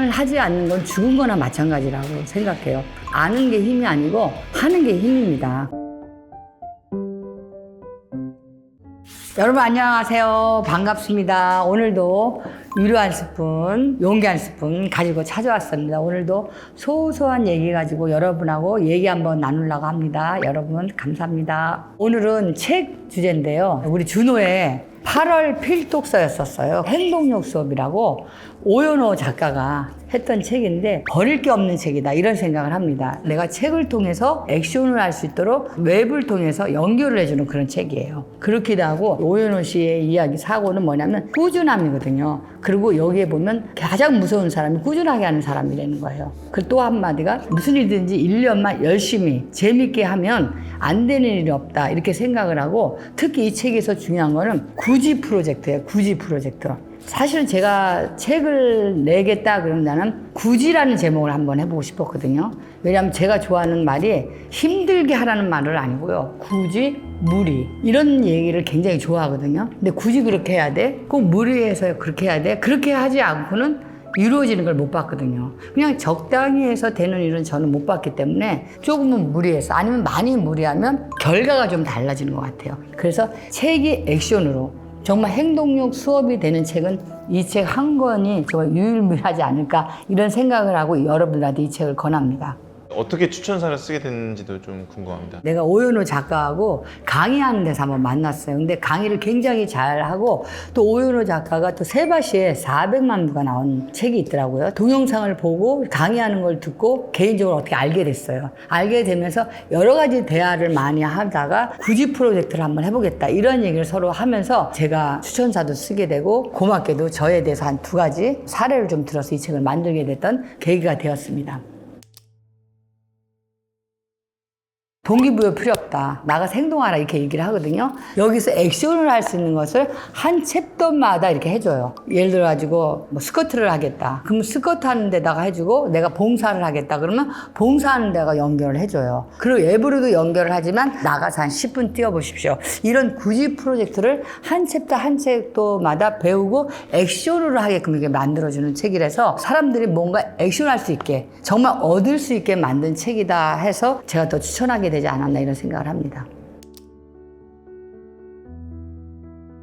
말을 하지 않는 건 죽은 거나 마찬가지라고 생각해요. 아는 게 힘이 아니고 하는 게 힘입니다. 여러분 안녕하세요. 반갑습니다. 오늘도 위로 한 스푼, 용기 한 스푼 가지고 찾아왔습니다. 오늘도 소소한 얘기 가지고 여러분하고 얘기 한번 나누려고 합니다. 여러분 감사합니다. 오늘은 책 주제인데요. 우리 준호의 8월 필독서였었어요. 행동력 수업이라고 오연호 작가가 했던 책인데 버릴 게 없는 책이다 이런 생각을 합니다. 내가 책을 통해서 액션을 할 수 있도록 웹을 통해서 연결을 해주는 그런 책이에요. 그렇기도 하고 오연호 씨의 이야기 사고는 뭐냐면 꾸준함이거든요. 그리고 여기에 보면 가장 무서운 사람이 꾸준하게 하는 사람이라는 거예요. 그 또 한마디가 무슨 일든지 1년만 열심히 재밌게 하면 안 되는 일이 없다 이렇게 생각을 하고, 특히 이 책에서 중요한 거는 구지 프로젝트예요. 구지 프로젝트. 사실은 제가 책을 내겠다 그러면 나는 구지라는 제목을 한번 해보고 싶었거든요. 왜냐하면 제가 좋아하는 말이 힘들게 하라는 말은 아니고요. 굳이 무리 이런 얘기를 굉장히 좋아하거든요. 근데 굳이 그렇게 해야 돼? 꼭 무리해서 그렇게 해야 돼? 그렇게 하지 않고는 이루어지는 걸 못 봤거든요. 그냥 적당히 해서 되는 일은 저는 못 봤기 때문에 조금은 무리해서, 아니면 많이 무리하면 결과가 좀 달라지는 것 같아요. 그래서 책이 액션으로 정말 행동력 수업이 되는 책은 이 책 한 권이 정말 유일무이하지 않을까 이런 생각을 하고 여러분들한테 이 책을 권합니다. 어떻게 추천사를 쓰게 됐는지도 좀 궁금합니다. 내가 오연호 작가하고 강의하는 데서 한번 만났어요. 근데 강의를 굉장히 잘하고, 또 오연호 작가가 또 세바시에 400만 부가 나온 책이 있더라고요. 동영상을 보고 강의하는 걸 듣고 개인적으로 어떻게 알게 됐어요. 알게 되면서 여러 가지 대화를 많이 하다가 구지 프로젝트를 한번 해보겠다 이런 얘기를 서로 하면서 제가 추천사도 쓰게 되고, 고맙게도 저에 대해서 한 2가지 사례를 좀 들어서 이 책을 만들게 됐던 계기가 되었습니다. 동기부여 필요 없다. 나가서 행동하라 이렇게 얘기를 하거든요. 여기서 액션을 할 수 있는 것을 한 챕터마다 이렇게 해줘요. 예를 들어가지고 뭐 스쿼트를 하겠다. 그럼 스쿼트 하는 데다가 해주고, 내가 봉사를 하겠다. 그러면 봉사하는 데가 연결을 해줘요. 그리고 앱으로도 연결을 하지만 나가서 한 10분 뛰어보십시오. 이런 구지 프로젝트를 한 챕터 한 챕터마다 배우고 액션으로 하게끔 이렇게 만들어주는 책이라서 사람들이 뭔가 액션할 수 있게, 정말 얻을 수 있게 만든 책이다 해서 제가 더 추천하게 되지 않았나 이런 생각을 합니다.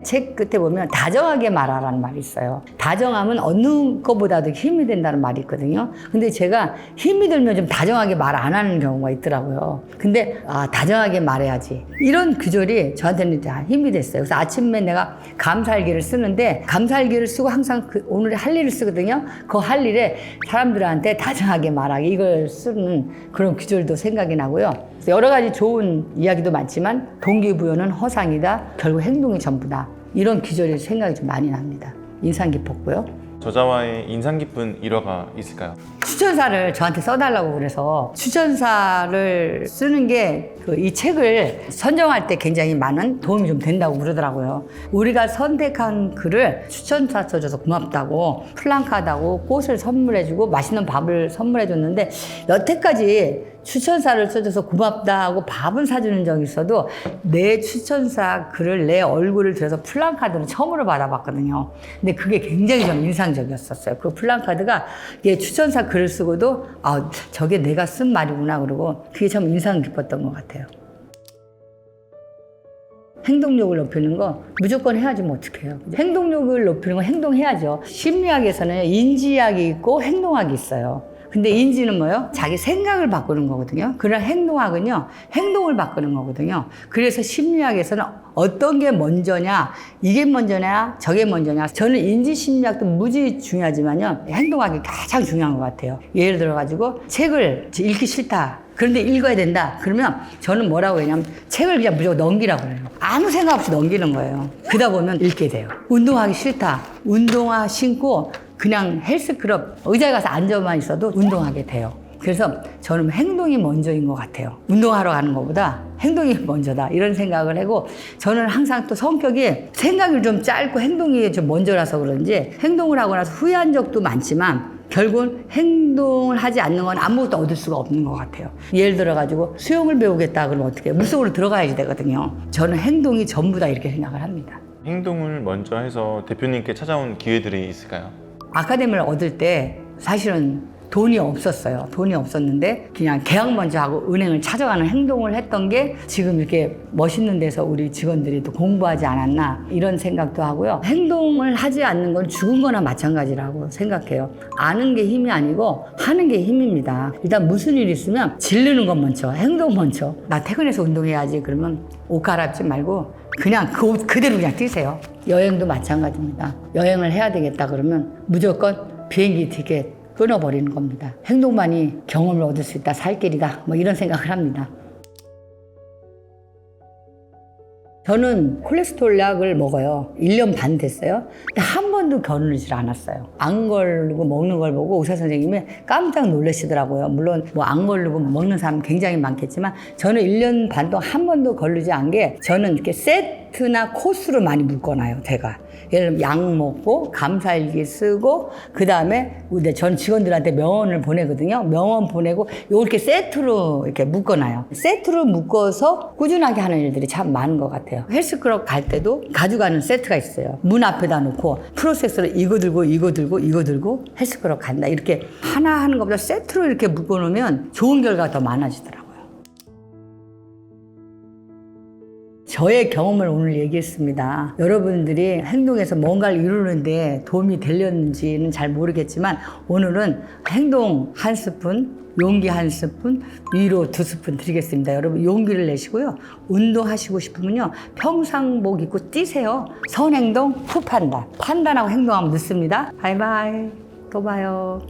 책 끝에 보면 다정하게 말하라는 말이 있어요. 다정함은 어느 것보다도 힘이 된다는 말이 있거든요. 근데 제가 힘이 들면 좀 다정하게 말 안 하는 경우가 있더라고요. 근데 다정하게 말해야지 이런 규절이 저한테는 힘이 됐어요. 그래서 아침에 내가 감사일기를 쓰는데, 감사일기를 쓰고 항상 오늘의 할 일을 쓰거든요. 그 할 일에 사람들한테 다정하게 말하기 이걸 쓰는 그런 규절도 생각이 나고요. 여러 가지 좋은 이야기도 많지만 동기부여는 허상이다. 결국 행동이 전부다. 이런 규절이 생각이 좀 많이 납니다. 인상 깊었고요. 저자와의 인상 깊은 일화가 있을까요? 추천사를 저한테 써달라고 그래서 추천사를 쓰는 게 이 책을 선정할 때 굉장히 많은 도움이 좀 된다고 그러더라고요. 우리가 선택한 글을 추천사 써줘서 고맙다고, 플랑카드하고 꽃을 선물해주고 맛있는 밥을 선물해줬는데, 여태까지 추천사를 써줘서 고맙다 하고 밥은 사주는 적이 있어도 내 추천사 글을, 내 얼굴을 들여서 플랑카드는 처음으로 받아봤거든요. 근데 그게 굉장히 좀 인상적이었었어요. 그 플랑카드가 얘 추천사 글을 쓰고도 저게 내가 쓴 말이구나 그러고, 그게 참 인상 깊었던 것 같아요. 행동력을 높이는 거 무조건 해야지 뭐 어떡해요. 행동력을 높이는 건 행동해야죠. 심리학에서는 인지학이 있고 행동학이 있어요. 근데 인지는 뭐예요? 자기 생각을 바꾸는 거거든요. 그러나 행동학은요, 행동을 바꾸는 거거든요. 그래서 심리학에서는 어떤 게 먼저냐, 이게 먼저냐, 저게 먼저냐. 저는 인지 심리학도 무지 중요하지만요, 행동학이 가장 중요한 것 같아요. 예를 들어가지고 책을 읽기 싫다. 그런데 읽어야 된다. 그러면 저는 뭐라고 하냐면 책을 그냥 무조건 넘기라고 그래요. 아무 생각 없이 넘기는 거예요. 그러다 보면 읽게 돼요. 운동하기 싫다. 운동화 신고 그냥 헬스클럽 의자에 가서 앉아만 있어도 운동하게 돼요. 그래서 저는 행동이 먼저인 것 같아요. 운동하러 가는 것보다 행동이 먼저다 이런 생각을 하고, 저는 항상 또 성격이 생각이 좀 짧고 행동이 좀 먼저라서 그런지 행동을 하고 나서 후회한 적도 많지만 결국은 행동을 하지 않는 건 아무것도 얻을 수가 없는 것 같아요. 예를 들어가지고 수영을 배우겠다 그러면 어떻게 해요? 물속으로 들어가야지 되거든요. 저는 행동이 전부다 이렇게 생각을 합니다. 행동을 먼저 해서 대표님께 찾아온 기회들이 있을까요? 아카데미를 얻을 때 사실은 돈이 없었어요. 돈이 없었는데 그냥 계약 먼저 하고 은행을 찾아가는 행동을 했던 게 지금 이렇게 멋있는 데서 우리 직원들이 또 공부하지 않았나 이런 생각도 하고요. 행동을 하지 않는 건 죽은 거나 마찬가지라고 생각해요. 아는 게 힘이 아니고 하는 게 힘입니다. 일단 무슨 일 있으면 지르는 것 먼저, 행동 먼저. 나 퇴근해서 운동해야지 그러면 옷 갈아입지 말고 그냥 그 옷 그대로 그냥 뛰세요. 여행도 마찬가지입니다. 여행을 해야 되겠다 그러면 무조건 비행기 티켓 끊어버리는 겁니다. 행동만이 경험을 얻을 수 있다, 살 길이다, 뭐 이런 생각을 합니다. 저는 콜레스테롤 약을 먹어요. 1년 반 됐어요. 근데 한 번도 겨누질 않았어요. 안 걸리고 먹는 걸 보고 의사 선생님이 깜짝 놀라시더라고요. 물론 뭐 안 걸리고 먹는 사람 굉장히 많겠지만 저는 1년 반 동안 한 번도 걸리지 않은 게 저는 이렇게 세트나 코스로 많이 묶어놔요, 제가. 예를 들면 약 먹고 감사일기 쓰고 그다음에 전 직원들한테 명언을 보내거든요. 명언 보내고 이렇게 세트로 이렇게 묶어놔요. 세트로 묶어서 꾸준하게 하는 일들이 참 많은 것 같아요. 헬스클럽 갈 때도 가져가는 세트가 있어요. 문 앞에다 놓고 프로세서로 이거 들고 이거 들고 이거 들고 헬스클럽 간다. 이렇게 하나 하는 것보다 세트로 이렇게 묶어놓으면 좋은 결과가 더 많아지더라고요. 저의 경험을 오늘 얘기했습니다. 여러분들이 행동에서 뭔가를 이루는데 도움이 되렸는지는 잘 모르겠지만 오늘은 행동 한 스푼, 용기 한 스푼, 위로 2스푼 드리겠습니다. 여러분 용기를 내시고요. 운동하시고 싶으면요. 평상복 입고 뛰세요. 선행동 후 판단. 판단하고 행동하면 늦습니다. 바이바이. 또 봐요.